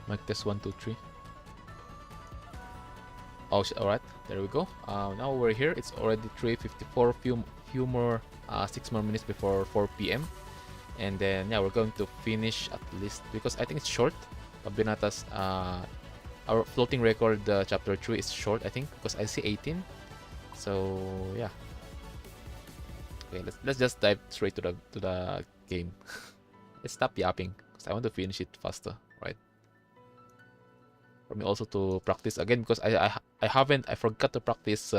Mic test 1 2 3. Oh, alright, there we go. Now we're here. It's already 3:54. Few more, 6 more minutes before 4 p.m. And then yeah, we're going to finish at least because I think it's short. Bambinata's our floating record chapter 3 is short, I think, because I see 18. So yeah. Okay, let's just dive straight to the game. Let's stop yapping because I want to finish it faster, right? For me also to practice again because I forgot to practice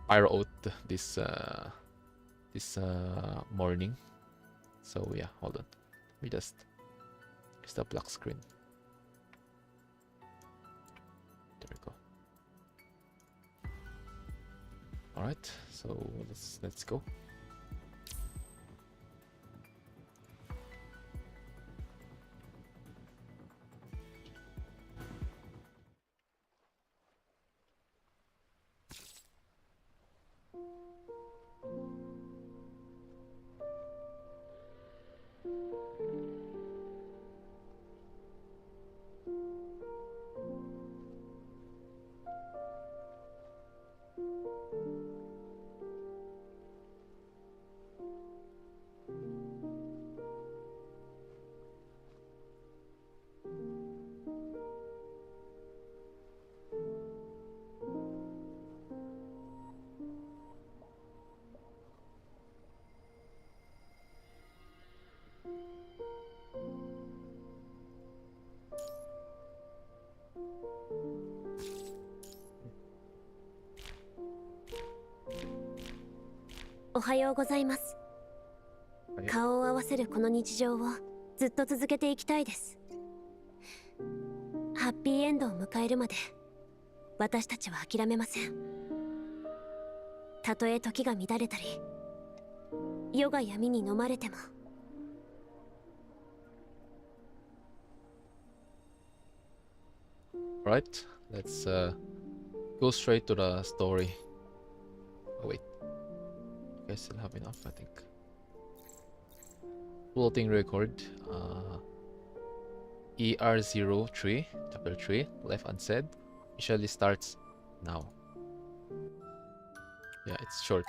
Pyro Oath this morning. So yeah, hold on. Let me just the black screen. There we go. All right, so let's go. Ohayou gozaimasu. 顔を合わせるこの日常をずっと続けていきたいです。ハッピーエンドを迎えるまで私たちは諦めません。たとえ時が乱れたり夜が闇に飲まれても。Right, let's go straight to the story. Oh wait, you guys still have enough, I think. Floating record, ER03, chapter 3, left unsaid. Usually starts now. Yeah, it's short.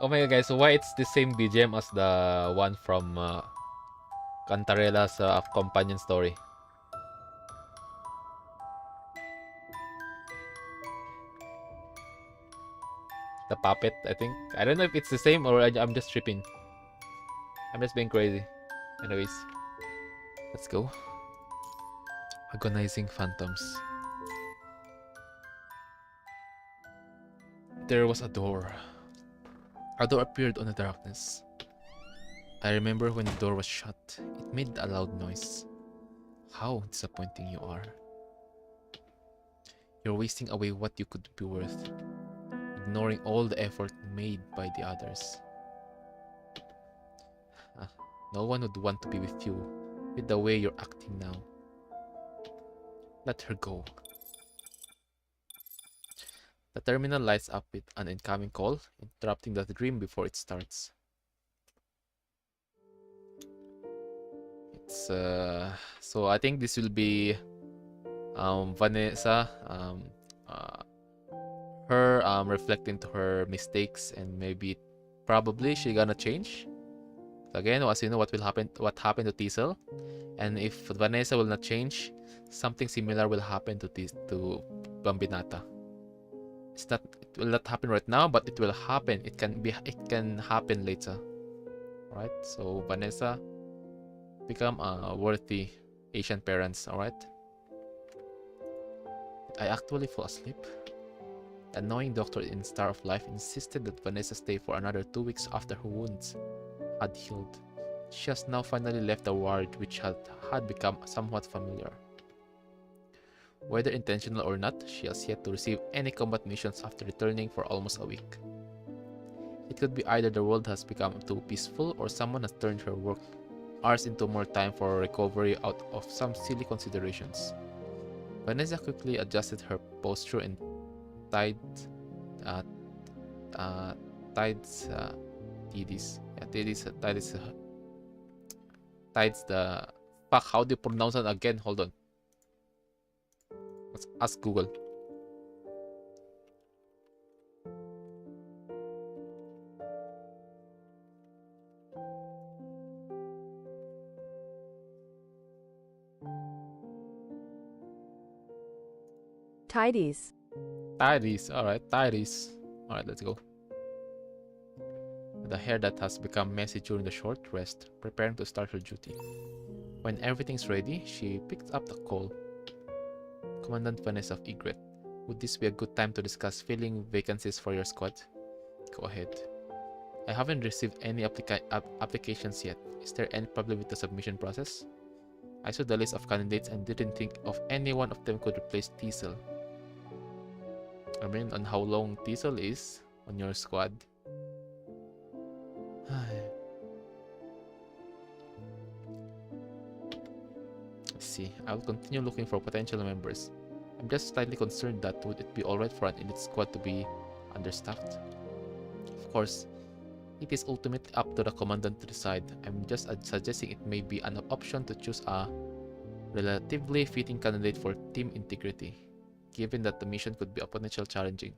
Oh my god, guys, so why it's the same BGM as the one from Cantarella's companion story? The puppet, I think. I don't know if it's the same or I'm just tripping. I'm just being crazy. Anyways, let's go. Agonizing phantoms. There was a door. A door appeared on the darkness. I remember when the door was shut. It made a loud noise. How disappointing you are. You're wasting away what you could be worth, ignoring all the effort made by the others. No one would want to be with you, with the way you're acting now. Let her go. The terminal lights up with an incoming call, interrupting the dream before it starts. It's so I think this will be Vanessa her reflecting to her mistakes, and maybe probably she gonna change. So again, as you know, what happened to Teasel, and if Vanessa will not change, something similar will happen to Bambinata. It will not happen right now, but it will happen. It can happen later. Alright, so Vanessa become worthy Asian parents, alright? I actually fall asleep. The annoying doctor in Star of Life insisted that Vanessa stay for another 2 weeks after her wounds had healed. She has now finally left the ward, which had become somewhat familiar. Whether intentional or not, she has yet to receive any combat missions after returning for almost a week. It could be either the world has become too peaceful or someone has turned her work hours into more time for recovery out of some silly considerations. Vanessa quickly adjusted her posture and tied uh, tides titties. Yeah, tides the fuck. How do you pronounce it again? Hold on. Let's ask Google. Tidies. Tidies. Alright, tidies. Alright, let's go. The hair that has become messy during the short rest, preparing to start her duty. When everything's ready, she picks up the call. Commandant Vanessa of Egret, would this be a good time to discuss filling vacancies for your squad? Go ahead. I haven't received any applications yet. Is there any problem with the submission process? I saw the list of candidates and didn't think of any one of them could replace Teasel. I mean, on how long Teasel is on your squad. Let's see. I'll continue looking for potential members. I'm just slightly concerned that would it be alright for an elite squad to be understaffed? Of course, it is ultimately up to the commandant to decide. I'm just suggesting it may be an option to choose a relatively fitting candidate for team integrity, given that the mission could be potentially challenging.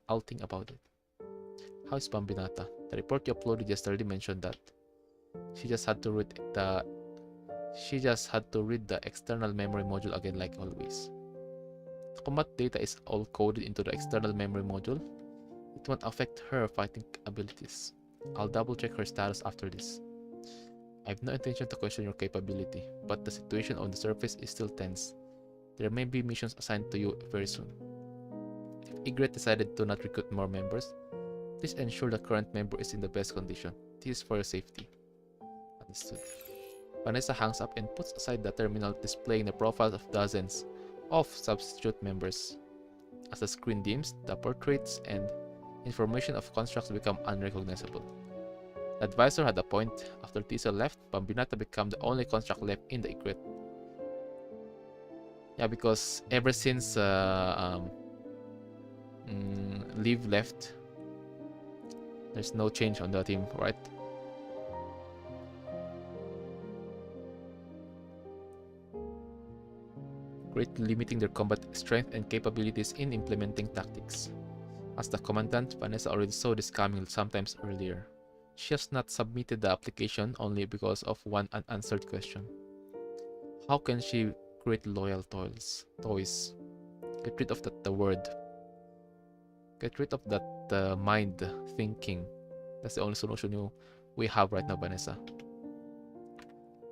I'll think about it. How is Bambinata? The report you uploaded yesterday mentioned that she just had to read the external memory module again, like always. The combat data is all coded into the external memory module. It won't affect her fighting abilities. I'll double check her status after this. I have no intention to question your capability, but the situation on the surface is still tense. There may be missions assigned to you very soon. If Egret decided to not recruit more members, please ensure the current member is in the best condition. This is for your safety. Understood. Vanessa hangs up and puts aside the terminal, displaying the profiles of dozens of substitute members. As the screen dims, the portraits and information of constructs become unrecognizable. The advisor had a point. After Teasel left, Bambinata became the only construct left in the Egret. Yeah, because ever since Liv left, there's no change on the team, right? Greatly limiting their combat strength and capabilities in implementing tactics. As the commandant, Vanessa already saw this coming sometimes earlier. She has not submitted the application only because of one unanswered question. How can she create loyal toys? Get rid of the word. Get rid of that mind thinking. That's the only solution we have right now, Vanessa.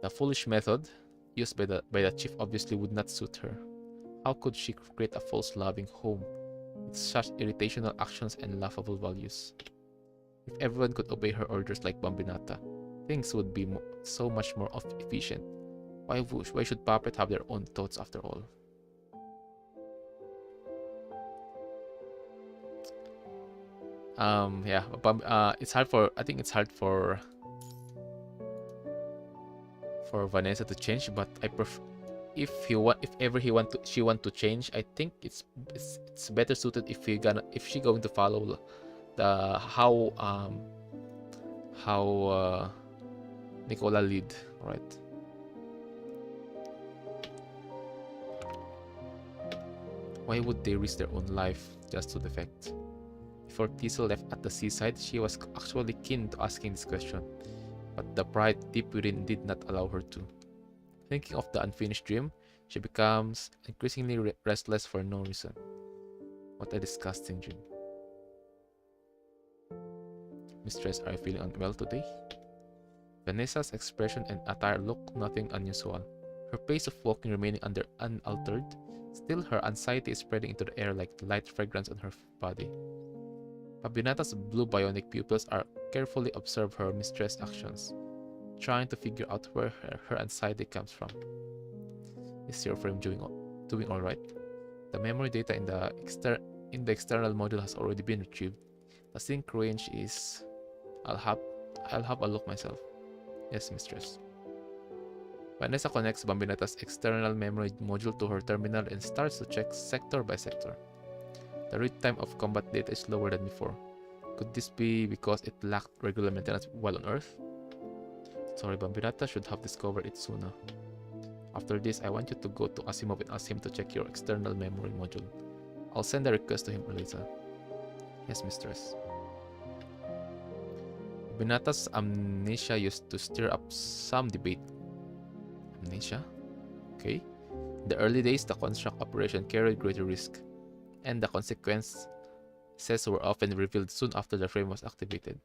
The foolish method used by the chief obviously would not suit her. How could she create a false loving home with such irritational actions and laughable values? If everyone could obey her orders like Bambinata, things would be so much more efficient. Why should puppets have their own thoughts after all? Yeah, it's hard for, I think it's hard for Vanessa to change, but I prefer if she want to change. I think it's better suited if she going to follow the how Nicola lead, right? Why would they risk their own life just to defect? Before Teasel left at the seaside, she was actually keen to asking this question, but the pride deep within did not allow her to. Thinking of the unfinished dream, she becomes increasingly restless for no reason. What a disgusting dream. Mistress, are you feeling unwell today? Vanessa's expression and attire look nothing unusual. Her pace of walking remaining unaltered. Still, her anxiety is spreading into the air like the light fragrance on her body. Bambinata's blue bionic pupils are carefully observe her mistress' actions, trying to figure out where her anxiety comes from. Is your frame doing all right? The memory data in the external module has already been retrieved. The sync range is... I'll have a look myself. Yes, mistress. Vanessa connects Bambinata's external memory module to her terminal and starts to check sector by sector. The read time of combat data is lower than before. Could this be because it lacked regular maintenance while on Earth? Sorry, Bambinata should have discovered it sooner. After this, I want you to go to Asimov and ask him to check your external memory module. I'll send a request to him later. Yes, mistress. Bambinata's amnesia used to stir up some debate. Amnesia? Okay. In the early days, the construct operation carried greater risk, and the consequences were often revealed soon after the frame was activated.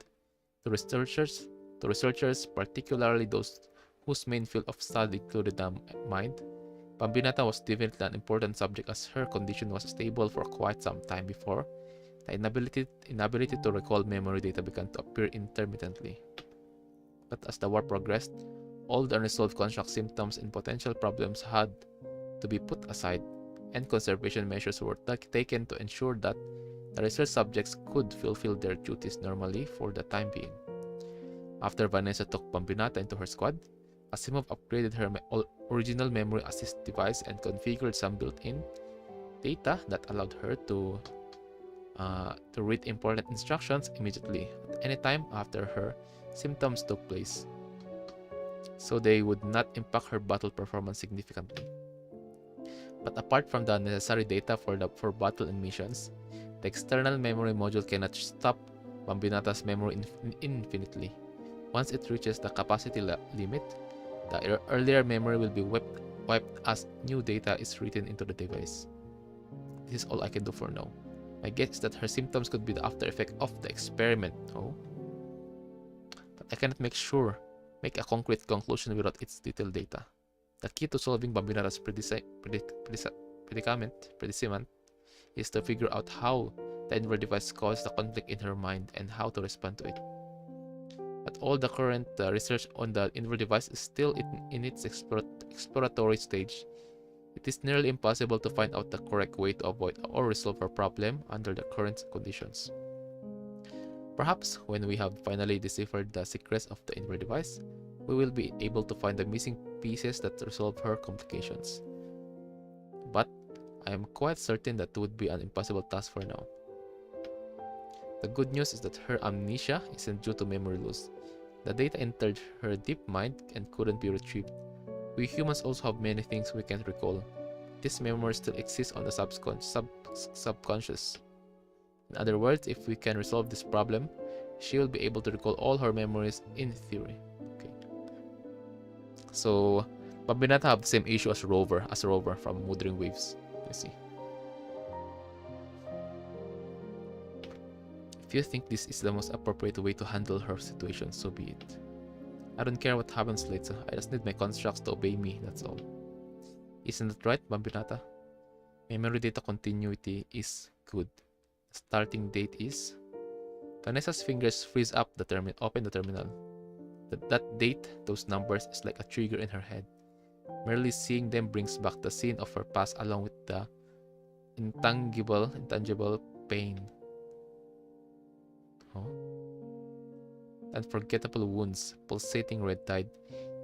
To researchers, particularly those whose main field of study included the mind, Bambinata was definitely an important subject as her condition was stable for quite some time before the inability to recall memory data began to appear intermittently. But as the war progressed, all the unresolved construct symptoms and potential problems had to be put aside, and conservation measures were taken to ensure that the research subjects could fulfill their duties normally for the time being. After Vanessa took Bambinata into her squad, Asimov upgraded her original memory assist device and configured some built-in data that allowed her to read important instructions immediately at any time after her symptoms took place, so they would not impact her battle performance significantly. But apart from the necessary data for battle and missions, the external memory module cannot stop Bambinata's memory infinitely. Once it reaches the capacity limit, the earlier memory will be wiped as new data is written into the device. This is all I can do for now. My guess is that her symptoms could be the after effect of the experiment. Oh, but I cannot make a concrete conclusion without its detailed data. The key to solving Bambinata's predicament is to figure out how the inward device caused the conflict in her mind and how to respond to it. But all the current research on the inward device is still in its exploratory stage. It is nearly impossible to find out the correct way to avoid or resolve her problem under the current conditions. Perhaps when we have finally deciphered the secrets of the inward device, we will be able to find the missing pieces that resolve her complications. But I am quite certain that would be an impossible task for now. The good news is that her amnesia isn't due to memory loss. The data entered her deep mind and couldn't be retrieved. We humans also have many things we can't recall. This memory still exists on the subconscious. In other words, if we can resolve this problem, she will be able to recall all her memories in theory. Okay. So, Bambinata have the same issue as Rover from Wuthering Waves. Let's see. If you think this is the most appropriate way to handle her situation, so be it. I don't care what happens later, I just need my constructs to obey me, that's all. Isn't that right, Bambinata? Memory data continuity is good. The starting date is... Vanessa's fingers freeze up open the terminal. That date, those numbers, is like a trigger in her head. Merely seeing them brings back the scene of her past along with the intangible pain. Oh. Unforgettable wounds, pulsating red tide,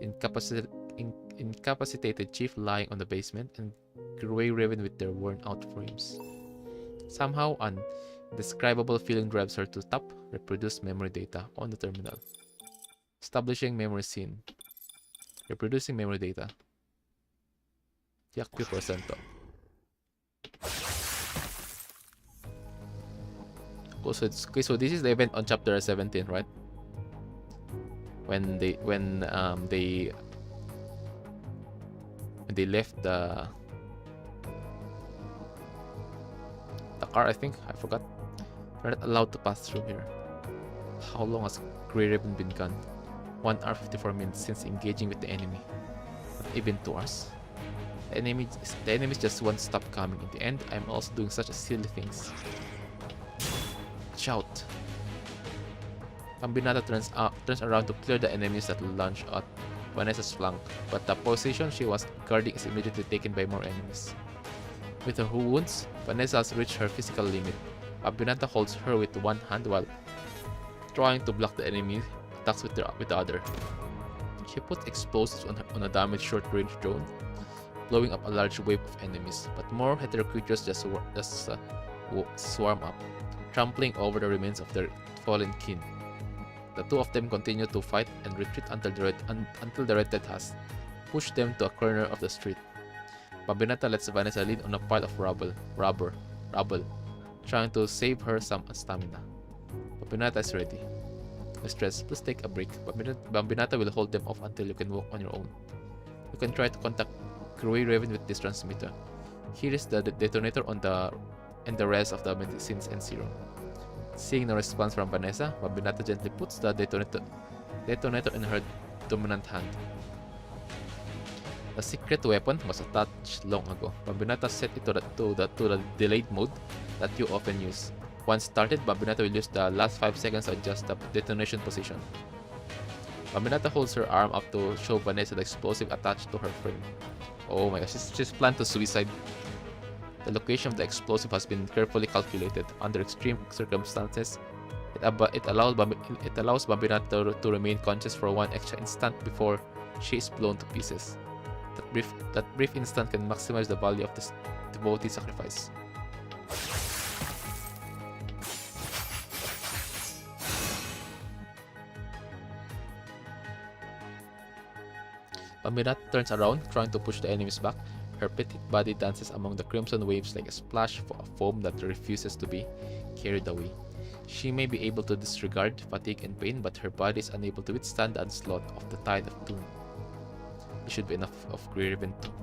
incapacitated chief lying on the basement, and Grey Raven with their worn out frames. Somehow, an indescribable feeling drives her to reproduce memory data on the terminal. Establishing memory scene. Reproducing memory data. Yak %. Okay, so this is the event on chapter 17, right? When they left the car, I think. I forgot. We're not allowed to pass through here. How long has Grey Raven been gone? 1 hour 54 minutes since engaging with the enemy. Not even 2 hours. The enemies just won't stop coming. In the end, I'm also doing such silly things. Shout. Bambinata turns around to clear the enemies that launch at Vanessa's flank, but the position she was guarding is immediately taken by more enemies. With her wounds, Vanessa has reached her physical limit. Bambinata holds her with one hand while trying to block the enemy attacks with the other. She puts explosives on a damaged short-range drone, blowing up a large wave of enemies, but more hetero creatures just swarm up, trampling over the remains of their fallen kin. The two of them continue to fight and retreat until the Red Dead has pushed them to a corner of the street. Bambinata lets Vanessa lean on a pile of rubble, trying to save her some stamina. Bambinata is ready. Mistress, please take a break. Bambinata will hold them off until you can walk on your own. You can try to contact Grey Raven with this transmitter. Here is the detonator and the rest of the medicines and serum. Seeing no response from Vanessa, Bambinata gently puts the detonator in her dominant hand. The secret weapon was attached long ago. Bambinata set it to the delayed mode that you often use. Once started, Bambinata will use the last 5 seconds to adjust the detonation position. Bambinata holds her arm up to show Vanessa the explosive attached to her frame. Oh my gosh, she's planned to suicide. The location of the explosive has been carefully calculated. Under extreme circumstances, it allows Bambinata to remain conscious for one extra instant before she is blown to pieces. That brief instant can maximize the value of this devotee sacrifice. Bambinata turns around, trying to push the enemies back. Her petite body dances among the crimson waves like a splash of foam that refuses to be carried away. She may be able to disregard fatigue and pain, but her body is unable to withstand the onslaught of the tide of doom. It should be enough of Grey Raven too.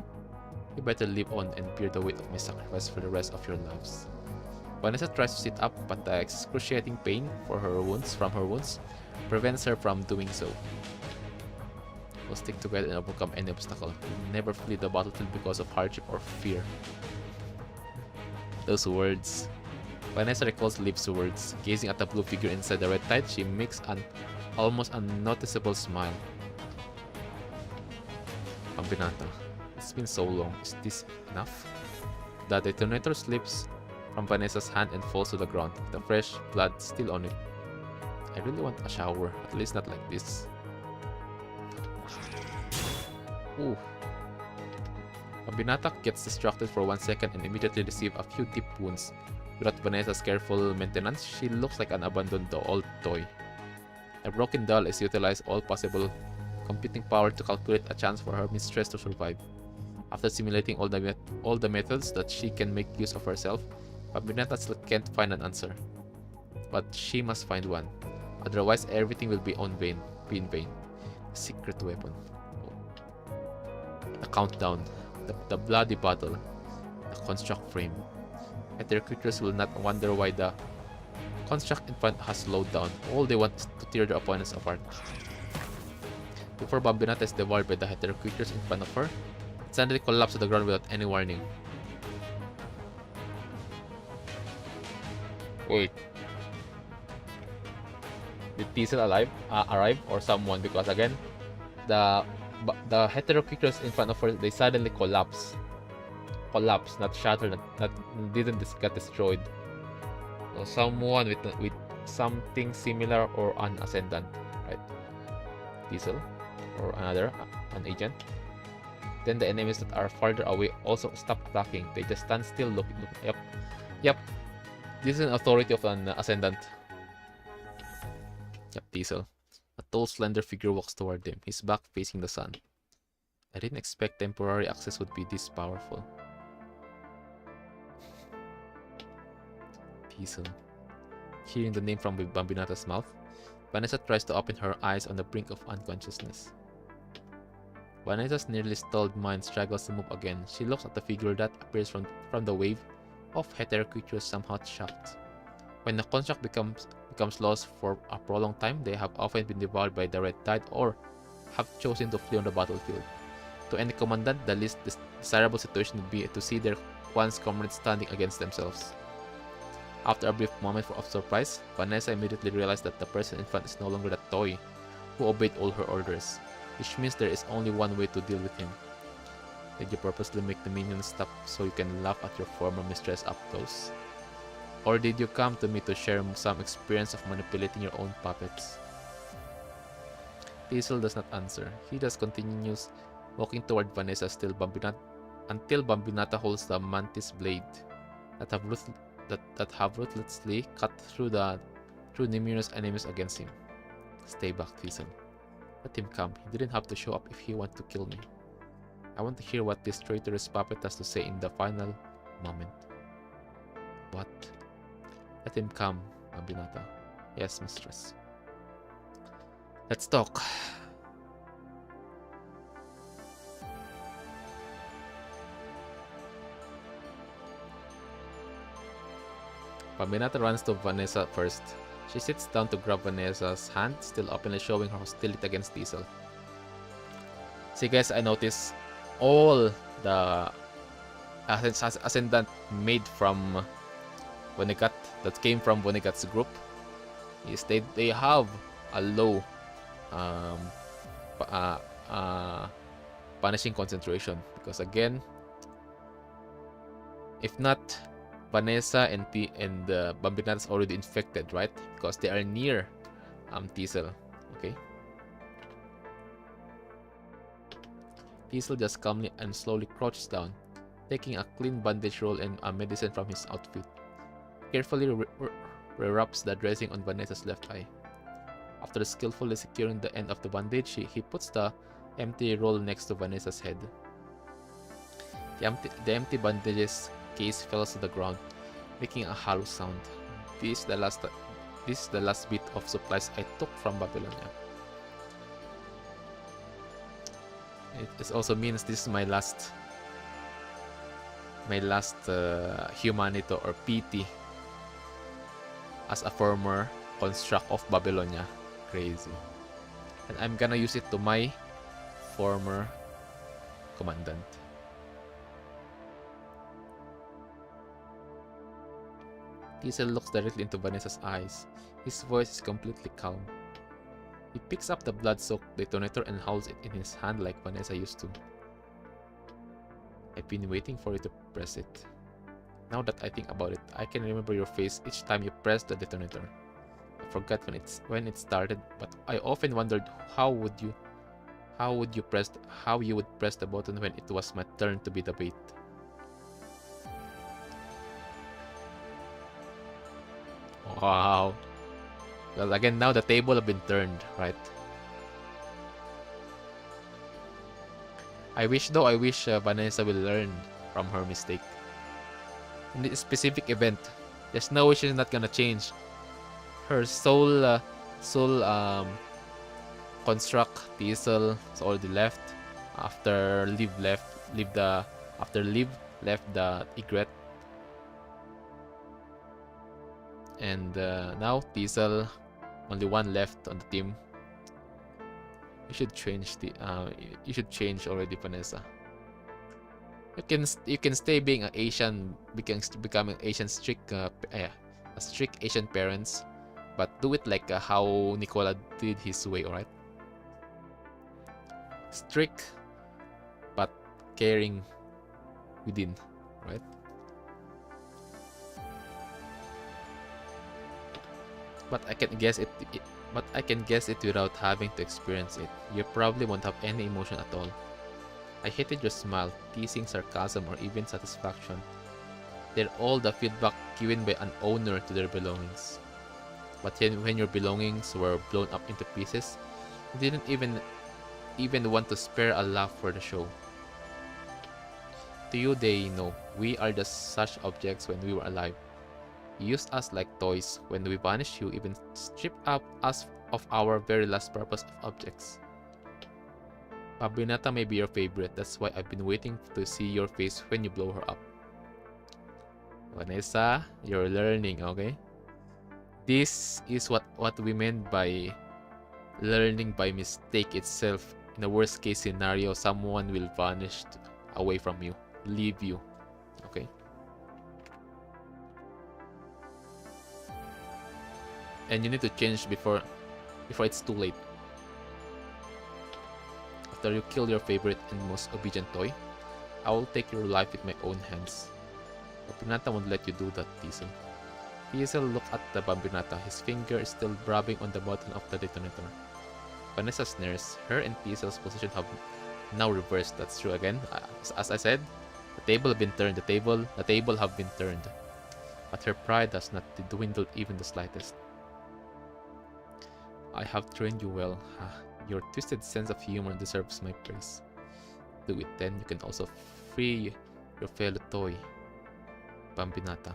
You better live on and bear the weight of my sacrifice for the rest of your lives. Vanessa tries to sit up, but the excruciating pain from her wounds prevents her from doing so. We'll stick together and overcome any obstacle. We'll never flee the battlefield because of hardship or fear. Those words. Vanessa recalls Liv's words. Gazing at the blue figure inside the red tide, she makes an almost unnoticeable smile. Bambinata, it's been so long. Is this enough? The detonator slips from Vanessa's hand and falls to the ground, the fresh blood still on it. I really want a shower, at least not like this. Ooh. Bambinata gets distracted for 1 second and immediately receives a few deep wounds. Without Vanessa's careful maintenance, she looks like an abandoned old toy. A broken doll is utilized all possible computing power to calculate a chance for her mistress to survive. After simulating all the methods that she can make use of herself, Bambinata still can't find an answer. But she must find one. Otherwise, everything will be in vain. A secret weapon. The countdown, the bloody battle, the construct frame. Hetero creatures will not wonder why the construct in front has slowed down. All they want is to tear their opponents apart. Before Bambinata is devoured by the hetero creatures in front of her, it suddenly collapses to the ground without any warning. Wait. Did Diesel arrive or someone? Because again, the hetero creatures in front of her, they suddenly collapse, not shattered, not didn't get destroyed. So someone with something similar or an ascendant, right? Diesel or an agent. Then the enemies that are farther away also stop attacking. They just stand still looking. Yep. This is an authority of an ascendant. Yep, Diesel. A tall, slender figure walks toward him, his back facing the sun. I didn't expect temporary access would be this powerful. Diesel. Hearing the name from Bambinata's mouth, Vanessa tries to open her eyes on the brink of unconsciousness. Vanessa's nearly stalled mind struggles to move again. She looks at the figure that appears from the wave of hetero creatures, somehow shocked. When the construct becomes lost for a prolonged time, they have often been devoured by the red tide or have chosen to flee on the battlefield. To any commandant, the least desirable situation would be to see their once comrades standing against themselves. After a brief moment of surprise, Vanessa immediately realized that the person in front is no longer the toy who obeyed all her orders, which means there is only one way to deal with him. Did you purposely make the minions stop so you can laugh at your former mistress up close? Or did you come to me to share some experience of manipulating your own puppets? Diesel does not answer. He just continues walking toward Vanessa until Bambinata holds the mantis blade that have ruthlessly cut through numerous enemies against him. Stay back, Diesel. Let him come. He didn't have to show up if he wanted to kill me. I want to hear what this traitorous puppet has to say in the final moment. What? Let him come, Bambinata. Yes, mistress. Let's talk. Bambinata runs to Vanessa first. She sits down to grab Vanessa's hand, still openly showing her hostility against Diesel. See guys, I noticed all the ascendant made from Vonnegut that came from Vonnegut's group is they have a low punishing concentration, because again, if not, Vanessa and Bambinata is already infected, right? Because they are near Diesel. Okay. Diesel just calmly and slowly crouches down, taking a clean bandage roll and a medicine from his outfit. Carefully rewraps the dressing on Vanessa's left eye. After skillfully securing the end of the bandage, he puts the empty roll next to Vanessa's head. The empty bandage's case falls to the ground, making a hollow sound. This is the last bit of supplies I took from Babylonia. It also means this is my last humanity or PT as a former construct of Babylonia. Crazy. And I'm gonna use it to my former commandant. Diesel looks directly into Vanessa's eyes. His voice is completely calm. He picks up the blood-soaked detonator and holds it in his hand like Vanessa used to. I've been waiting for you to press it. Now that I think about it, I can remember your face each time you pressed the detonator. I forgot when it started, but I often wondered how you would press the button when it was my turn to be the bait. Wow. Well, again, now the table have been turned, right? I wish Vanessa will learn from her mistake. In this specific event, there's no way she's not gonna change. Her soul construct Diesel is already left. After Liv left the Egret. And now Diesel, only one left on the team. You should change already, Vanessa. You can stay being an Asian, becoming Asian strict Asian parents, but do it like how Nicola did his way, alright? Strict, but caring within, right? But I can guess it without having to experience it. You probably won't have any emotion at all. I hated your smile, teasing, sarcasm, or even satisfaction. They're all the feedback given by an owner to their belongings. But when your belongings were blown up into pieces, you didn't even want to spare a laugh for the show. To you, they know we are just such objects when we were alive. You used us like toys. When we vanished, you even stripped us of our very last purpose of objects. Bambinata may be your favorite, that's why I've been waiting to see your face when you blow her up. Vanessa, you're learning, okay? This is what we meant by learning by mistake itself. In a worst case scenario, someone will vanish away from you, leave you, okay? And you need to change before it's too late. After you kill your favorite and most obedient toy, I will take your life with my own hands. Bambinata won't let you do that, Diesel. Diesel looked at the Bambinata. His finger is still rubbing on the button of the detonator. Vanessa's nurse. Her and Tiesel's position have now reversed. That's true again. As I said, the table have been turned. The table have been turned. But her pride has not dwindled even the slightest. I have trained you well. Your twisted sense of humor deserves my praise. Do it then. You can also free your fellow toy, Bambinata.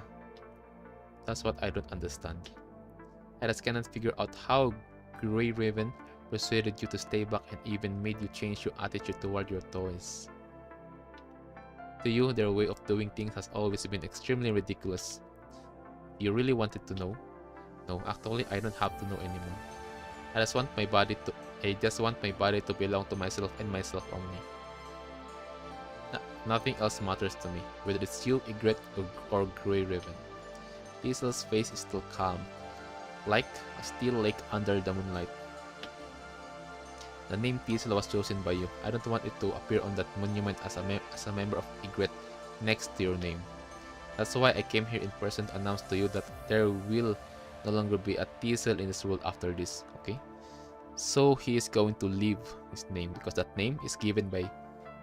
That's what I don't understand. I just cannot figure out how Grey Raven persuaded you to stay back and even made you change your attitude toward your toys. To you, their way of doing things has always been extremely ridiculous. You really wanted to know? No, actually, I don't have to know anymore. I just want my body to belong to myself and myself only. Nothing else matters to me, whether it's you, Ygritte, or Grey Raven. Tiesel's face is still calm, like a still lake under the moonlight. The name Tiesel was chosen by you. I don't want it to appear on that monument as a member of Ygritte next to your name. That's why I came here in person to announce to you that there will no longer be a Tiesel in this world after this, okay? So he is going to leave his name because that name is given by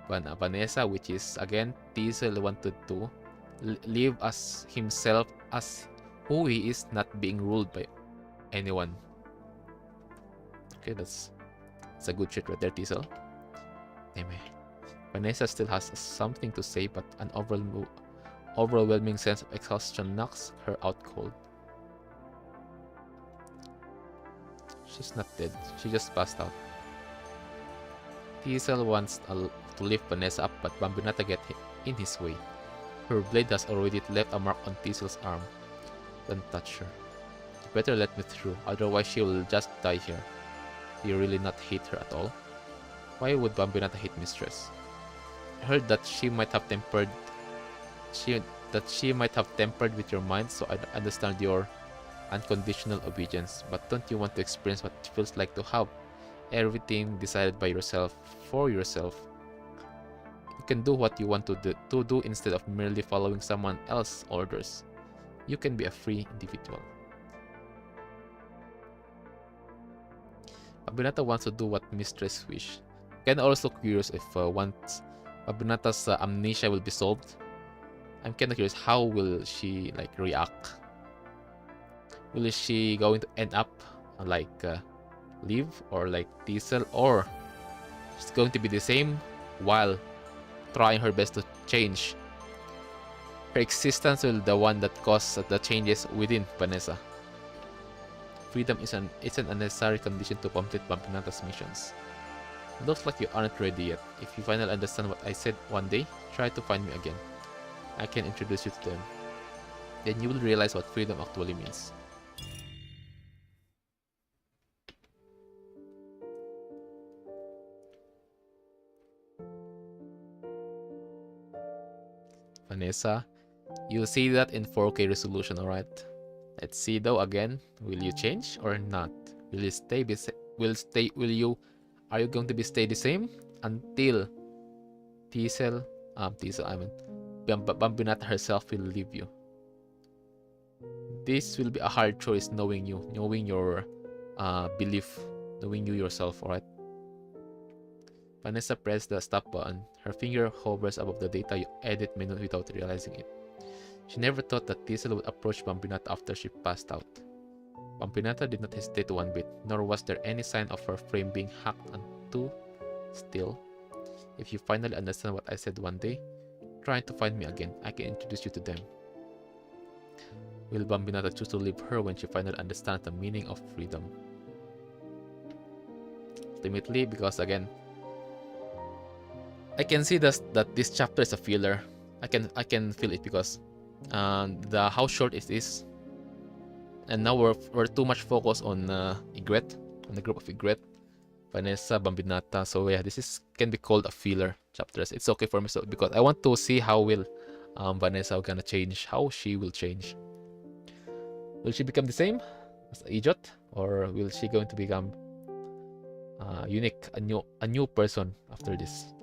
Vanessa, which is again Tiesel wanted to live as himself, as who he is, not being ruled by anyone. Okay, that's a good shit right there, Tiesel. Anyway, Vanessa still has something to say, but an overwhelming sense of exhaustion knocks her out cold. She's not dead. She just passed out. Tiesel wants to lift Vanessa up, but Bambinata gets in his way. Her blade has already left a mark on Tiesel's arm. Don't touch her. You better let me through, otherwise she will just die here. Do you really not hate her at all? Why would Bambinata hate Mistress? I heard that she might have tempered with your mind, so I understand your unconditional obedience. But don't you want to experience what it feels like to have everything decided by yourself for yourself? You can do what you want to do instead of merely following someone else's orders. You can be a free individual. Bambinata wants to do what Mistress wish. Kinda also curious if once Bambinata's amnesia will be solved, I'm kinda curious how will she like react. Will she going to end up like leave or like Tiesel, or she's going to be the same while trying her best to change? Her existence will be the one that causes the changes within Vanessa. Freedom is an unnecessary condition to complete Bambinata's missions. Looks like you aren't ready yet. If you finally understand what I said one day, try to find me again. I can introduce you to them. Then you will realize what freedom actually means. Vanessa, you'll see that in 4K resolution, alright? Let's see though again. Will you change or not? Will you stay are you going to stay the same until Bambinata herself will leave you? This will be a hard choice, knowing you, knowing your belief, knowing you yourself, alright? Vanessa pressed the stop button. Her finger hovers above the data edit menu without realizing it. She never thought that Tiesel would approach Bambinata after she passed out. Bambinata did not hesitate one bit, nor was there any sign of her frame being hacked onto. Still, if you finally understand what I said one day, try to find me again. I can introduce you to them. Will Bambinata choose to leave her when she finally understands the meaning of freedom? Ultimately, because again, I can see that this chapter is a filler. I can feel it because how short it is, and now we're too much focused on Ygritte, on the group of Ygritte, Vanessa, Bambinata. So yeah, this can be called a filler chapters. It's okay for me, so because I want to see how will Vanessa gonna change, how she will change. Will she become the same as Ijot, or will she going to become unique, a new person after this?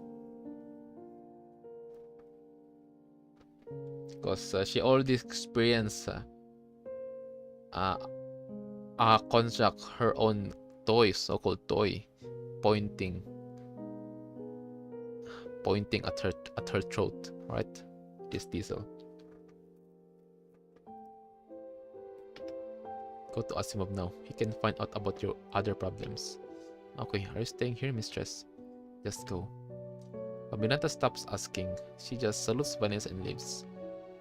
Because she already experienced construct her own toy, so-called toy, pointing at her throat. Right? This Diesel. Go to Asimov now. He can find out about your other problems. Okay, are you staying here, mistress? Just go. Bambinata stops asking. She just salutes Vanessa and leaves.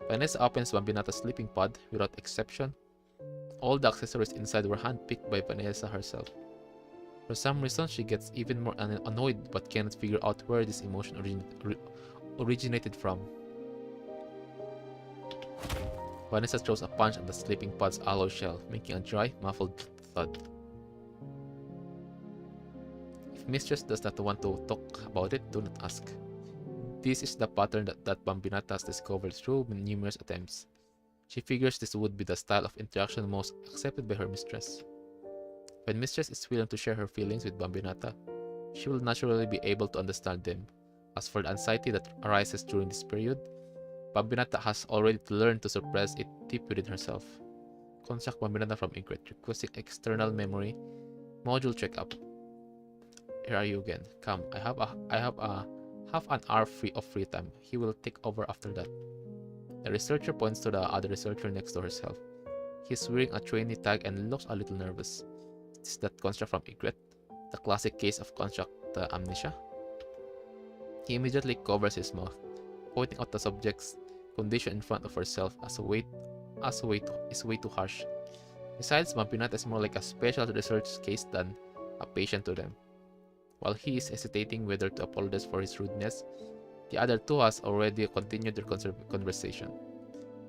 Vanessa opens Bambinata's sleeping pod without exception. All the accessories inside were handpicked by Vanessa herself. For some reason, she gets even more annoyed but cannot figure out where this emotion originated from. Vanessa throws a punch at the sleeping pod's alloy shell, making a dry, muffled thud. If Mistress does not want to talk about it, do not ask. This is the pattern that Bambinata has discovered through numerous attempts. She figures this would be the style of interaction most accepted by her mistress. When Mistress is willing to share her feelings with Bambinata, she will naturally be able to understand them. As for the anxiety that arises during this period, Bambinata has already learned to suppress it deep within herself. Contact Bambinata from Ingrid, requesting external memory module checkup. Here are you again. Come, I have half an hour of free time. He will take over after that. The researcher points to the other researcher next to herself. He's wearing a trainee tag and looks a little nervous. Is that construct from Ingrid? The classic case of construct amnesia? He immediately covers his mouth, pointing out the subject's condition in front of herself as way too harsh. Besides, Bambinata is more like a special research case than a patient to them. While he is hesitating whether to apologize for his rudeness, the other two has already continued their conversation.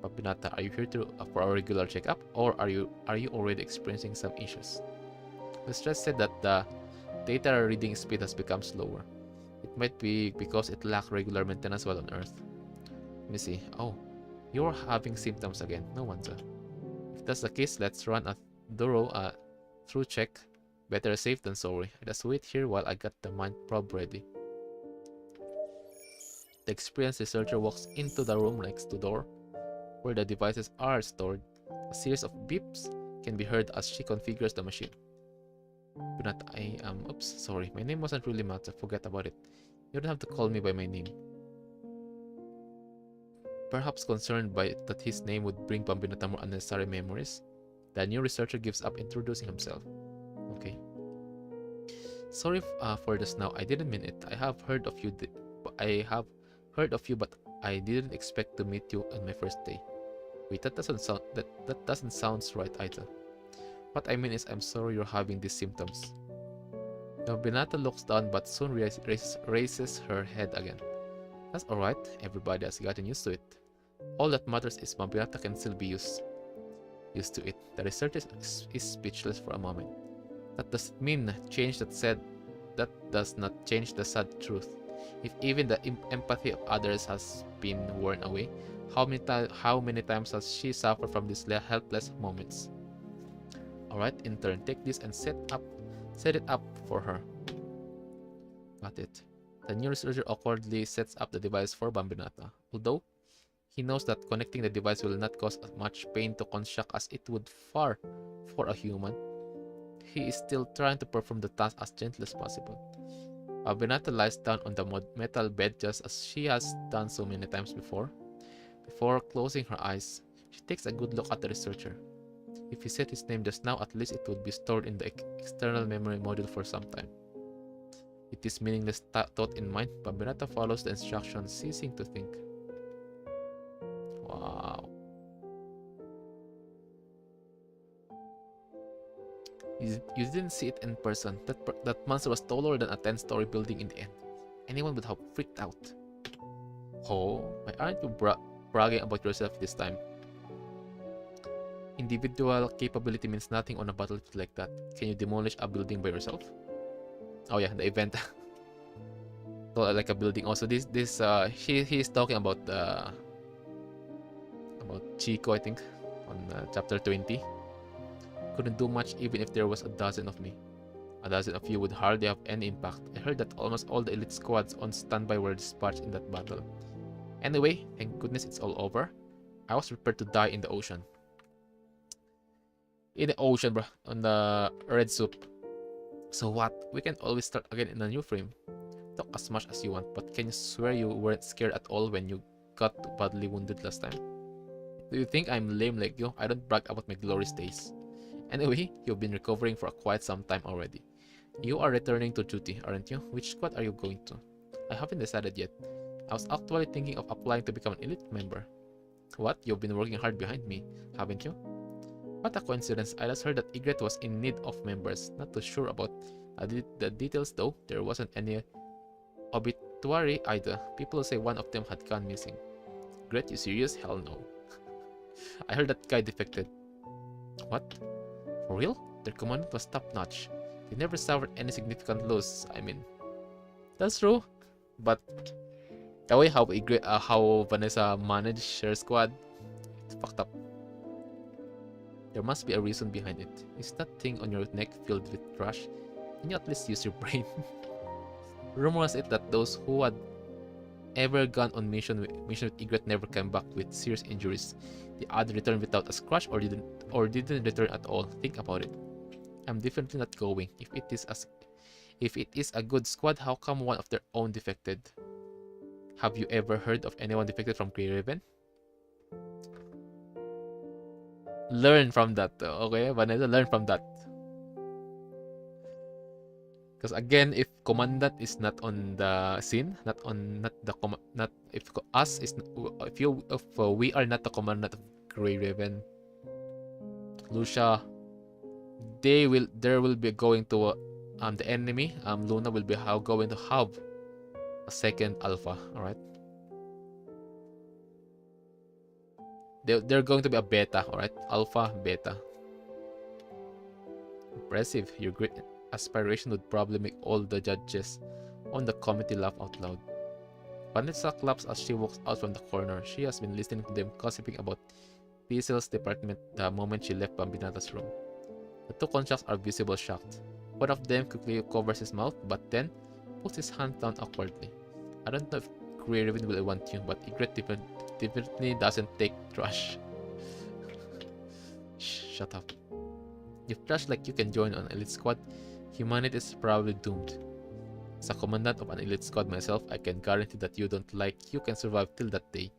Bambinata, are you here for a regular checkup, or are you already experiencing some issues? Mistress said that the data reading speed has become slower. It might be because it lacked regular maintenance while on Earth. Let me see. Oh, you're having symptoms again. No wonder. If that's the case, let's run a thorough check. Better safe than sorry. Just wait here while I got the mind probe ready. The experienced researcher walks into the room next to the door, where the devices are stored. A series of beeps can be heard as she configures the machine. Oops, sorry. My name wasn't really matter. Forget about it. You don't have to call me by my name. Perhaps concerned by that his name would bring Bambinata more unnecessary memories, the new researcher gives up introducing himself. Okay. Sorry for just now. I didn't mean it. I have heard of you, but I didn't expect to meet you on my first day. Wait, that doesn't sound right either. What I mean is, I'm sorry you're having these symptoms. Bambinata looks down but soon raises her head again. That's alright, everybody has gotten used to it. All that matters is Bambinata can still be used to it. The researcher is speechless for a moment. That doesn't mean change that does not change the sad truth. If even the empathy of others has been worn away, how many times has she suffered from these helpless moments? Alright, intern, take this and set it up for her. Got it. The new researcher awkwardly sets up the device for Bambinata. Although he knows that connecting the device will not cause as much pain to construct as it would for a human, he is still trying to perform the task as gently as possible. Bambinata lies down on the metal bed just as she has done so many times before. Before closing her eyes, she takes a good look at the researcher. If he said his name just now, at least it would be stored in the external memory module for some time. With this meaningless thought in mind, Bambinata follows the instructions, ceasing to think. Wow. You didn't see it in person. That monster was taller than a 10-story building in the end. Anyone would have freaked out. Oh, why aren't you bragging about yourself this time? Individual capability means nothing on a battlefield like that. Can you demolish a building by yourself? Oh yeah, the event. So, like a building. Also, he's talking about Chico, I think, on chapter 20. Couldn't do much even if there was a dozen of me. A dozen of you would hardly have any impact. I heard that almost all the elite squads on standby were dispatched in that battle. Anyway, thank goodness it's all over. I was prepared to die in the ocean. In the ocean, bro. On the red soup. So what? We can always start again in a new frame. Talk as much as you want, but can you swear you weren't scared at all when you got badly wounded last time? Do you think I'm lame like you? I don't brag about my glorious days. Anyway, you've been recovering for quite some time already. You are returning to duty, aren't you? Which squad are you going to? I haven't decided yet. I was actually thinking of applying to become an elite member. What? You've been working hard behind me, haven't you? What a coincidence. I just heard that Egret was in need of members. Not too sure about the details though. There wasn't any obituary either. People say one of them had gone missing. Egret, you serious? Hell no. I heard that guy defected. What? For real? Their commandant was top-notch. They never suffered any significant loss. I mean, that's true. But the way how Vanessa managed her squad, it's fucked up. There must be a reason behind it. Is that thing on your neck filled with trash? Can you at least use your brain? Rumor has it that those who had ever gone on mission with Egret never came back with serious injuries. They either returned without a scratch or didn't return at all. Think about it. I'm definitely not going. If it is a good squad, how come one of their own defected? Have you ever heard of anyone defected from Grey Raven? Learn from that, okay, Vanessa. Learn from that. Because again, if commandant is not on the scene, not if us is if we are not the commandant of Grey Raven, Lucia, there will be going to the enemy. Luna will be going to have a second alpha. All right. They're going to be a beta, alright? Alpha, beta. Impressive. Your great aspiration would probably make all the judges on the committee laugh out loud. Vanessa claps as she walks out from the corner. She has been listening to them gossiping about Diesel's department the moment she left Bambinata's room. The two contracts are visibly shocked. One of them quickly covers his mouth, but then puts his hand down awkwardly. I don't know if Grey Raven will want you, but Egret definitely doesn't take trash. Shh, shut up. If trash like you can join an elite squad, humanity is probably doomed. As a commandant of an elite squad myself, I can guarantee that you can survive till that day.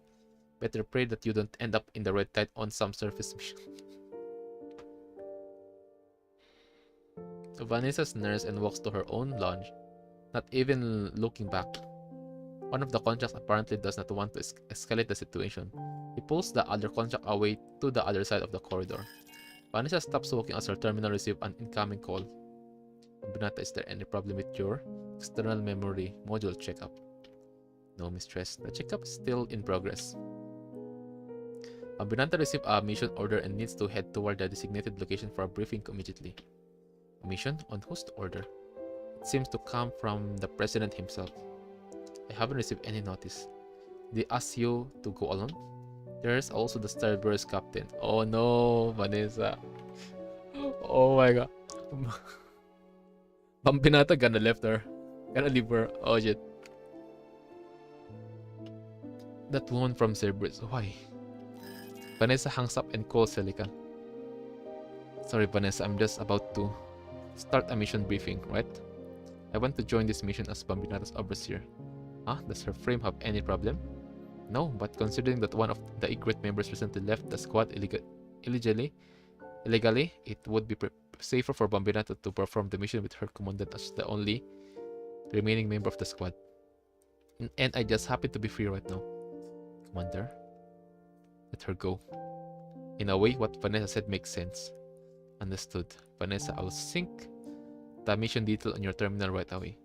Better pray that you don't end up in the red tide on some surface mission. Vanessa sneers and walks to her own lounge, not even looking back. One of the contracts apparently does not want to escalate the situation. He pulls the other contract away to the other side of the corridor. Vanessa stops walking as her terminal receives an incoming call. Bambinata, is there any problem with your external memory module checkup? No, mistress. The checkup is still in progress. Bambinata received a mission order and needs to head toward the designated location for a briefing immediately. A mission? On whose order? It seems to come from the president himself. I haven't received any notice. They ask you to go alone? There's also the Starburst captain. Oh no, Vanessa. Oh my god. Bambinata gonna leave her. Oh shit. That woman from Cerberus. Why? Vanessa hangs up and calls Celica. Sorry, Vanessa. I'm just about to start a mission briefing, right? I want to join this mission as Bambinata's overseer. Huh? Does her frame have any problem? No, but considering that one of the Egret members recently left the squad illegally, it would be safer for Bambinata to perform the mission with her commandant as the only remaining member of the squad. And I just happen to be free right now. Commander, let her go. In a way, what Vanessa said makes sense. Understood. Vanessa, I'll sync the mission detail on your terminal right away.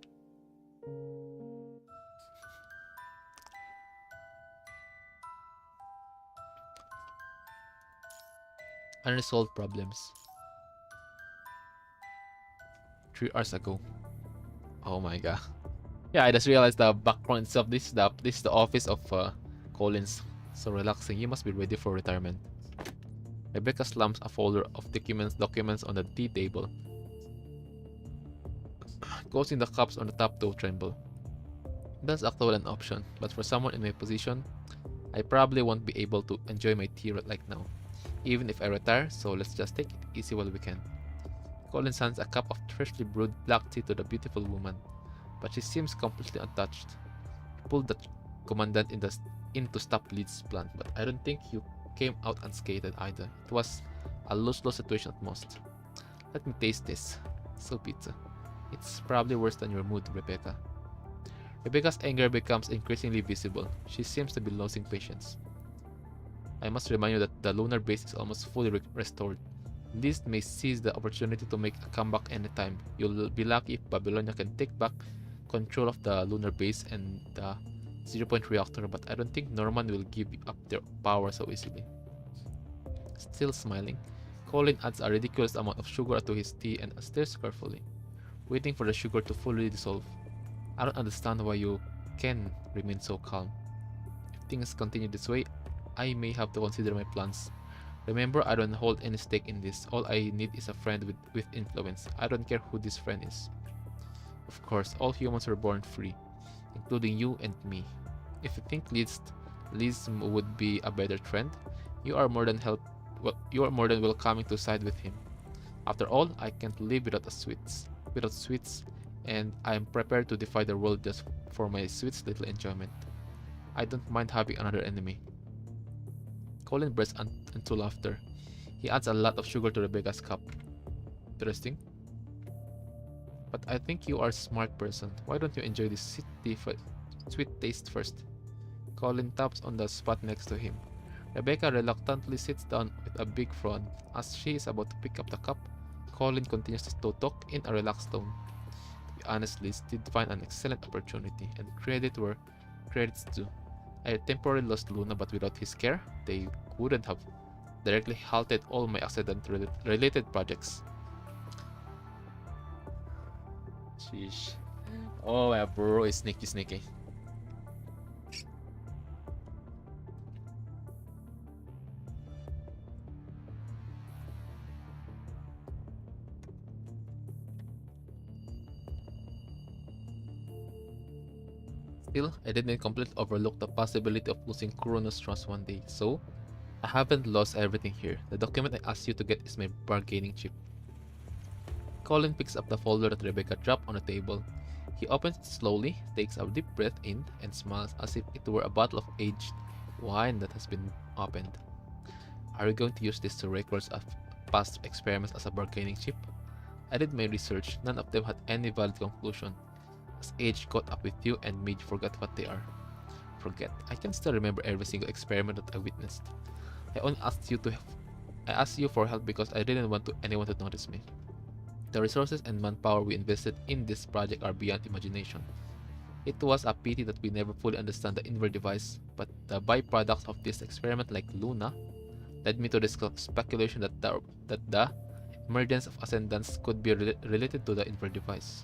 Unresolved problems. 3 hours ago. Oh my god. Yeah, I just realized the background itself. This is the office of Collins. So relaxing. You must be ready for retirement. Rebecca slams a folder of documents on the tea table, causing the cups on the top to tremble. That's actually an option, but for someone in my position, I probably won't be able to enjoy my tea right now, even if I retire, so let's just take it easy while we can. Colin hands a cup of freshly brewed black tea to the beautiful woman, but she seems completely untouched. He pulled the commandant in to stop Leeds' plan, but I don't think you came out unscathed either. It was a lose-lose situation at most. Let me taste this. So pizza. It's probably worse than your mood, Rebecca. Rebecca's anger becomes increasingly visible. She seems to be losing patience. I must remind you that the lunar base is almost fully restored. Leeds may seize the opportunity to make a comeback anytime. You'll be lucky if Babylonia can take back control of the lunar base and the 0-point reactor, but I don't think Norman will give up their power so easily. Still smiling, Colin adds a ridiculous amount of sugar to his tea and stares carefully, waiting for the sugar to fully dissolve. I don't understand why you can remain so calm. If things continue this way, I may have to consider my plans. Remember, I don't hold any stake in this. All I need is a friend with influence. I don't care who this friend is. Of course, all humans are born free, including you and me. If you think Liz would be a better friend, you are more than welcoming to side with him. After all, I can't live without sweets, and I am prepared to defy the world just for my sweet's little enjoyment. I don't mind having another enemy. Colin bursts into laughter. He adds a lot of sugar to Rebecca's cup. Interesting. But I think you are a smart person. Why don't you enjoy this sweet taste first? Colin taps on the spot next to him. Rebecca reluctantly sits down with a big frown. As she is about to pick up the cup, Colin continues to talk in a relaxed tone. To be honest, Liz did find an excellent opportunity, and credit where credit's due. I temporarily lost Luna, but without his care, they wouldn't have directly halted all my accident-related projects. Sheesh. Oh, my bro is sneaky. Still, I didn't completely overlook the possibility of losing Kronos Trust one day, so I haven't lost everything here. The document I asked you to get is my bargaining chip. Colin picks up the folder that Rebecca dropped on the table. He opens it slowly, takes a deep breath in, and smiles as if it were a bottle of aged wine that has been opened. Are you going to use this to records of past experiments as a bargaining chip? I did my research. None of them had any valid conclusion. Has age caught up with you and made you forget what they are? Forget? I can still remember every single experiment that I witnessed. I only asked you for help because I didn't want anyone to notice me. The resources and manpower we invested in this project are beyond imagination. It was a pity that we never fully understand the inward device, but the byproducts of this experiment, like Luna, led me to this speculation that the emergence of ascendants could be related to the inward device.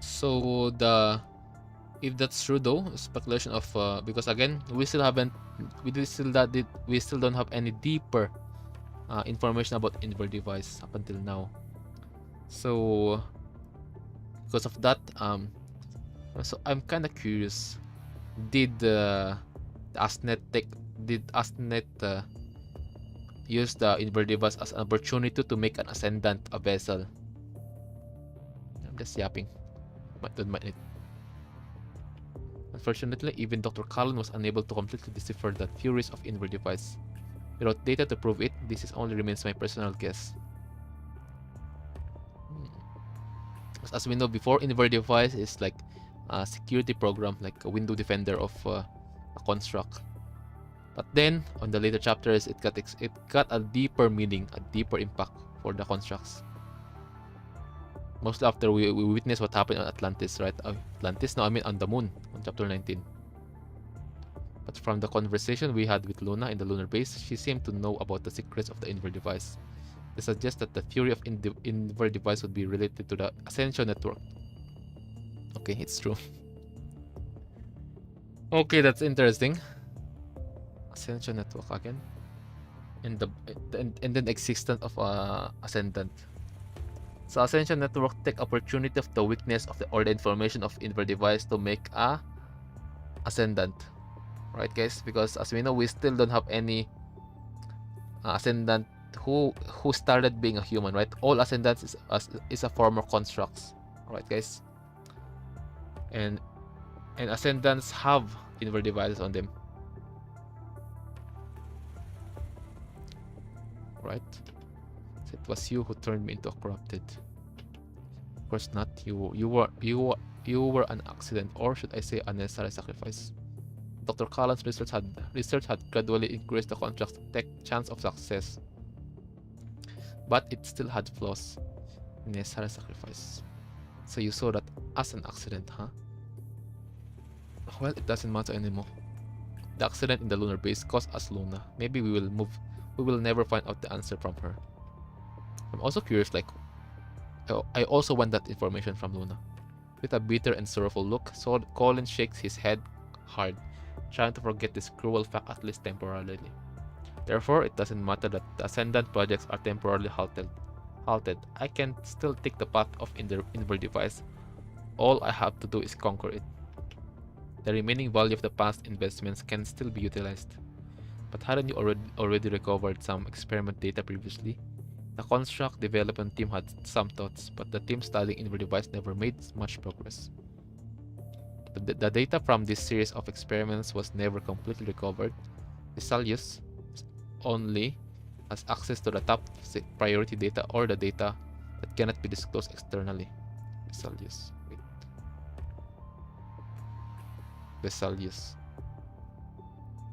So if that's true though, speculation of because again we still don't have any deeper information about inward device up until now. So because of that, so I'm kind of curious. Did ASNet use the inward device as an opportunity to make an ascendant a vessel? I'm just yapping. Unfortunately, even Dr. Cullen was unable to completely decipher the theories of inward device. Without data to prove it, this only remains my personal guess. As we know before, inward device is like a security program, like a window defender of a construct. But then, on the later chapters, it got a deeper meaning, a deeper impact for the constructs. Mostly after we witnessed what happened on Atlantis, right? Atlantis? No, I mean on the moon, on chapter 19. But from the conversation we had with Luna in the lunar base, she seemed to know about the secrets of the inward device. This suggests that the theory of inward device would be related to the Ascension network. Okay, it's true. Okay, that's interesting. Ascension network again. and then existence of ascendant. So Ascension Network take opportunity of the weakness of the or the information of inver device to make a ascendant, right, guys? Because as we know, we still don't have any ascendant who started being a human, right? All ascendants is a form of constructs, right, guys? And ascendants have inver devices on them, right? So it was you who turned me into a corrupted. Of course not. You were an accident, or should I say, unnecessary sacrifice. Dr. Cullen's research had gradually increased the construct's chance of success, but it still had flaws. Necessary sacrifice. So you saw that as an accident, huh? Well, it doesn't matter anymore. The accident in the lunar base caused us Luna. Maybe we will never find out the answer from her. I'm also curious, like, I also want that information from Luna. With a bitter and sorrowful look, Colin shakes his head hard, trying to forget this cruel fact at least temporarily. Therefore, it doesn't matter that the Ascendant projects are temporarily halted. I can still take the path of inver device. All I have to do is conquer it. The remaining value of the past investments can still be utilized. But hadn't you already recovered some experiment data previously? The construct development team had some thoughts, but the team studying inver device never made much progress. The data from this series of experiments was never completely recovered. Vesalius only has access to the top priority data or the data that cannot be disclosed externally. Vesalius.